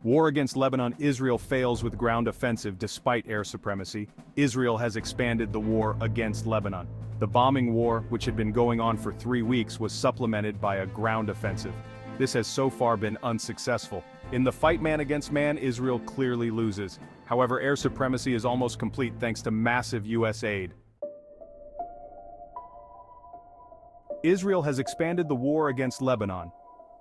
War against Lebanon. Israel fails with ground offensive despite air supremacy. Israel has expanded the war against Lebanon. The bombing war, which had been going on for 3 weeks, was supplemented by a ground offensive. This has so far been unsuccessful. In the fight man against man, Israel clearly loses. However, air supremacy is almost complete thanks to massive US aid. Israel has expanded the war against Lebanon.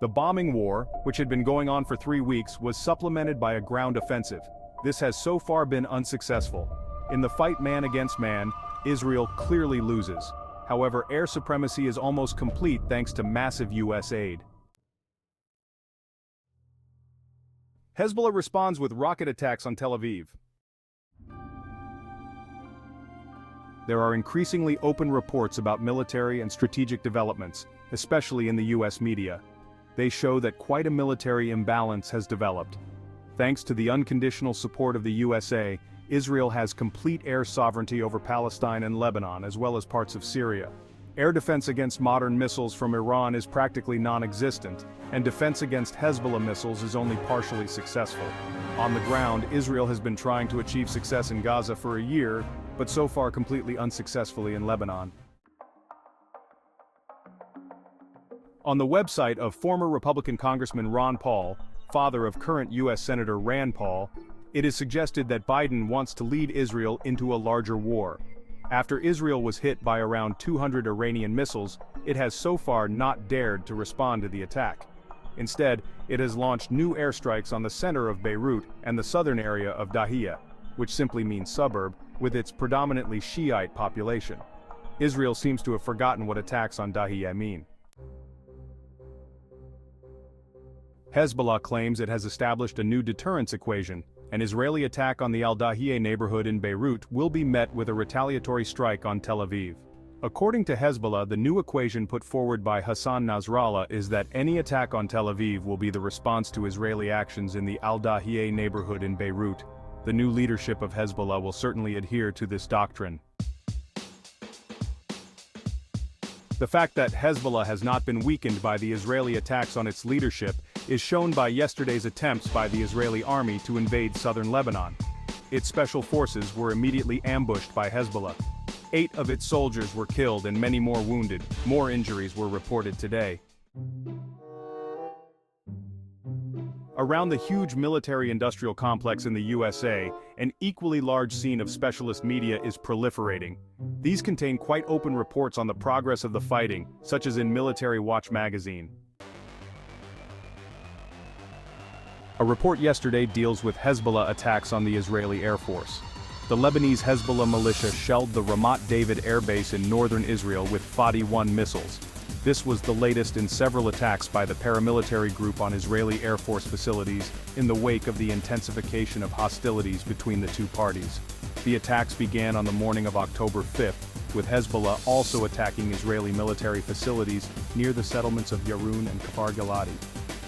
The bombing war, which had been going on for 3 weeks, was supplemented by a ground offensive. This has so far been unsuccessful. In the fight man against man, Israel clearly loses. However, air supremacy is almost complete thanks to massive US aid. Hezbollah responds with rocket attacks on Tel Aviv. There are increasingly open reports about military and strategic developments, especially in the US media. They show that quite a military imbalance has developed. Thanks to the unconditional support of the USA, Israel has complete air sovereignty over Palestine and Lebanon as well as parts of Syria. Air defense against modern missiles from Iran is practically non-existent, and defense against Hezbollah missiles is only partially successful. On the ground, Israel has been trying to achieve success in Gaza for a year, but so far completely unsuccessfully in Lebanon. On the website of former Republican Congressman Ron Paul, father of current U.S. Senator Rand Paul, it is suggested that Biden wants to lead Israel into a larger war. After Israel was hit by around 200 Iranian missiles, it has so far not dared to respond to the attack. Instead, it has launched new airstrikes on the center of Beirut and the southern area of al-Dahieh, which simply means suburb, with its predominantly Shiite population. Israel seems to have forgotten what attacks on al-Dahieh mean. Hezbollah claims it has established a new deterrence equation. An Israeli attack on the al-Dahieh neighborhood in Beirut will be met with a retaliatory strike on Tel Aviv. According to Hezbollah, the new equation put forward by Hassan Nasrallah is that any attack on Tel Aviv will be the response to Israeli actions in the al-Dahieh neighborhood in Beirut. The new leadership of Hezbollah will certainly adhere to this doctrine. The fact that Hezbollah has not been weakened by the Israeli attacks on its leadership is shown by yesterday's attempts by the Israeli army to invade southern Lebanon. Its special forces were immediately ambushed by Hezbollah. 8 of its soldiers were killed and many more wounded. More injuries were reported today. Around the huge military-industrial complex in the USA, an equally large scene of specialist media is proliferating. These contain quite open reports on the progress of the fighting, such as in Military Watch magazine. A report yesterday deals with Hezbollah attacks on the Israeli Air Force. The Lebanese Hezbollah militia shelled the Ramat David Air Base in northern Israel with Fadi-1 missiles. This was the latest in several attacks by the paramilitary group on Israeli Air Force facilities in the wake of the intensification of hostilities between the two parties. The attacks began on the morning of October 5th, with Hezbollah also attacking Israeli military facilities near the settlements of Yarun and Kfar Galati.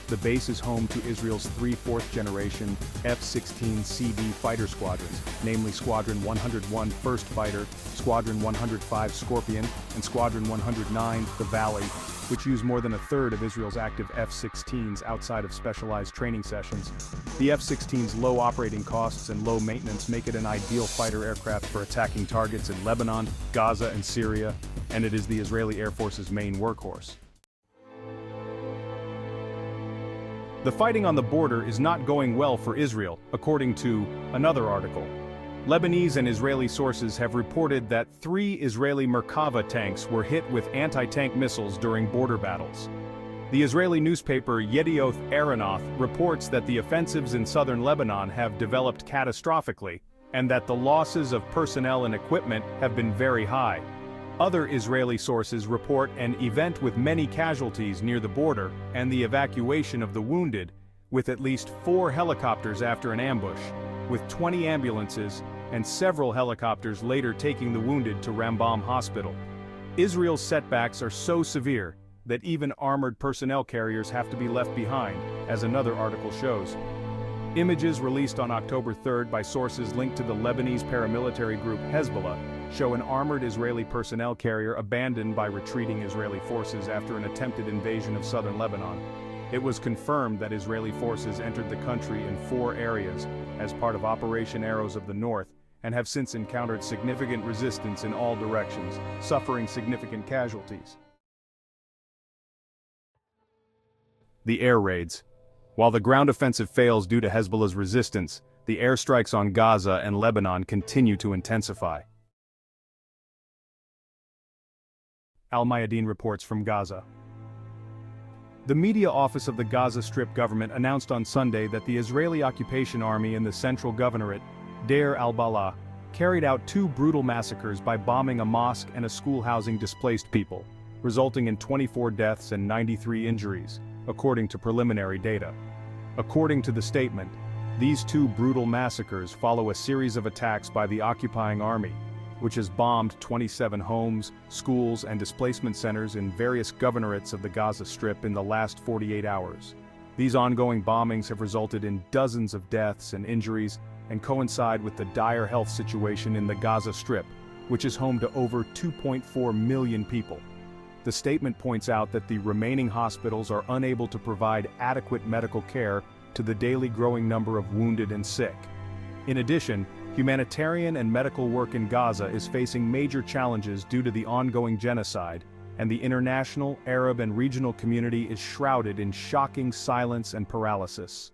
The base is home to Israel's 3 fourth-generation F-16CD fighter squadrons, namely Squadron 101 First Fighter, Squadron 105 Scorpion, and Squadron 109 The Valley, which use more than a third of Israel's active F-16s outside of specialized training sessions. The F-16's low operating costs and low maintenance make it an ideal fighter aircraft for attacking targets in Lebanon, Gaza, and Syria, and it is the Israeli Air Force's main workhorse. The fighting on the border is not going well for Israel, according to another article. Lebanese and Israeli sources have reported that 3 Israeli Merkava tanks were hit with anti-tank missiles during border battles. The Israeli newspaper Yedioth Ahronoth reports that the offensives in southern Lebanon have developed catastrophically, and that the losses of personnel and equipment have been very high. Other Israeli sources report an event with many casualties near the border and the evacuation of the wounded, with at least 4 helicopters after an ambush, with 20 ambulances and several helicopters later taking the wounded to Rambam Hospital. Israel's setbacks are so severe that even armored personnel carriers have to be left behind, as another article shows. Images released on October 3rd by sources linked to the Lebanese paramilitary group Hezbollah show an armored Israeli personnel carrier abandoned by retreating Israeli forces after an attempted invasion of southern Lebanon. It was confirmed that Israeli forces entered the country in 4 areas as part of Operation Arrows of the North, and have since encountered significant resistance in all directions, suffering significant casualties. The air raids. While the ground offensive fails due to Hezbollah's resistance, the airstrikes on Gaza and Lebanon continue to intensify. Al-Mayadeen reports from Gaza. The media office of the Gaza Strip government announced on Sunday that the Israeli occupation army in the central governorate, Deir al-Balah, carried out 2 brutal massacres by bombing a mosque and a school housing displaced people, resulting in 24 deaths and 93 injuries, according to preliminary data. According to the statement, these 2 brutal massacres follow a series of attacks by the occupying army, which has bombed 27 homes, schools, and displacement centers in various governorates of the Gaza Strip in the last 48 hours. These ongoing bombings have resulted in dozens of deaths and injuries and coincide with the dire health situation in the Gaza Strip, which is home to over 2.4 million people. The statement points out that the remaining hospitals are unable to provide adequate medical care to the daily growing number of wounded and sick. In addition, humanitarian and medical work in Gaza is facing major challenges due to the ongoing genocide, and the international, Arab, and regional community is shrouded in shocking silence and paralysis.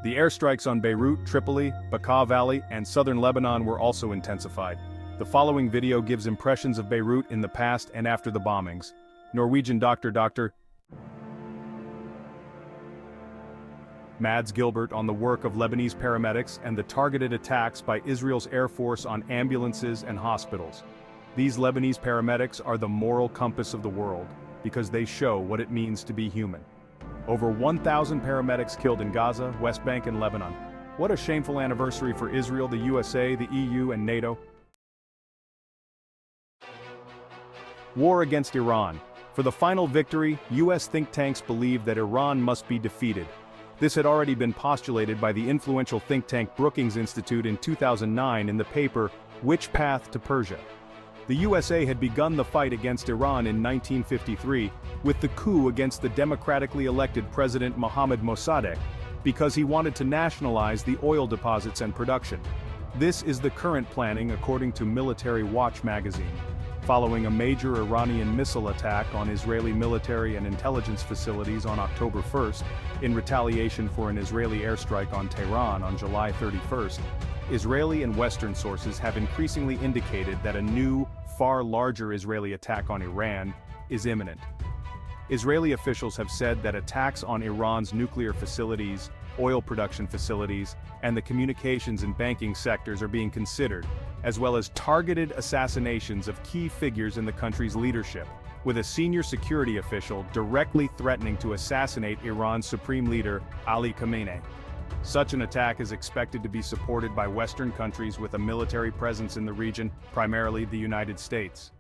The airstrikes on Beirut, Tripoli, Bekaa Valley, and southern Lebanon were also intensified. The following video gives impressions of Beirut in the past and after the bombings. Norwegian Dr. Mads Gilbert on the work of Lebanese paramedics and the targeted attacks by Israel's Air Force on ambulances and hospitals. These Lebanese paramedics are the moral compass of the world, because they show what it means to be human. Over 1,000 paramedics killed in Gaza, West Bank, and Lebanon. What a shameful anniversary for Israel, the USA, the EU, and NATO. War against Iran. For the final victory, US think tanks believe that Iran must be defeated. This had already been postulated by the influential think tank Brookings Institute in 2009 in the paper, Which Path to Persia? The USA had begun the fight against Iran in 1953 with the coup against the democratically elected President Mohammad Mossadegh, because he wanted to nationalize the oil deposits and production. This is the current planning according to Military Watch magazine. Following a major Iranian missile attack on Israeli military and intelligence facilities on October 1st, in retaliation for an Israeli airstrike on Tehran on July 31st, Israeli and Western sources have increasingly indicated that a new, far larger Israeli attack on Iran is imminent. Israeli officials have said that attacks on Iran's nuclear facilities, oil production facilities, and the communications and banking sectors are being considered, as well as targeted assassinations of key figures in the country's leadership, with a senior security official directly threatening to assassinate Iran's supreme leader, Ali Khamenei. Such an attack is expected to be supported by Western countries with a military presence in the region, primarily the United States.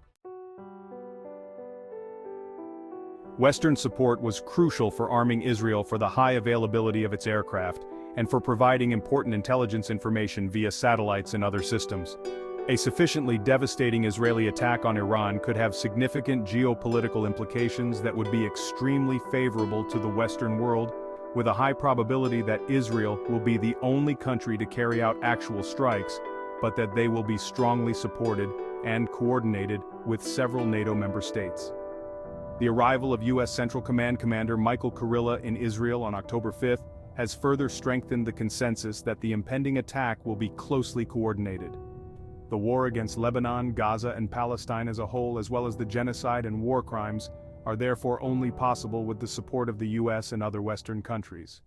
Western support was crucial for arming Israel for the high availability of its aircraft, and for providing important intelligence information via satellites and other systems. A sufficiently devastating Israeli attack on Iran could have significant geopolitical implications that would be extremely favorable to the Western world, with a high probability that Israel will be the only country to carry out actual strikes, but that they will be strongly supported and coordinated with several NATO member states. The arrival of U.S. Central Command Commander Michael Kurilla in Israel on October 5th has further strengthened the consensus that the impending attack will be closely coordinated. The war against Lebanon, Gaza, and Palestine as a whole, as well as the genocide and war crimes, are therefore only possible with the support of the US and other Western countries.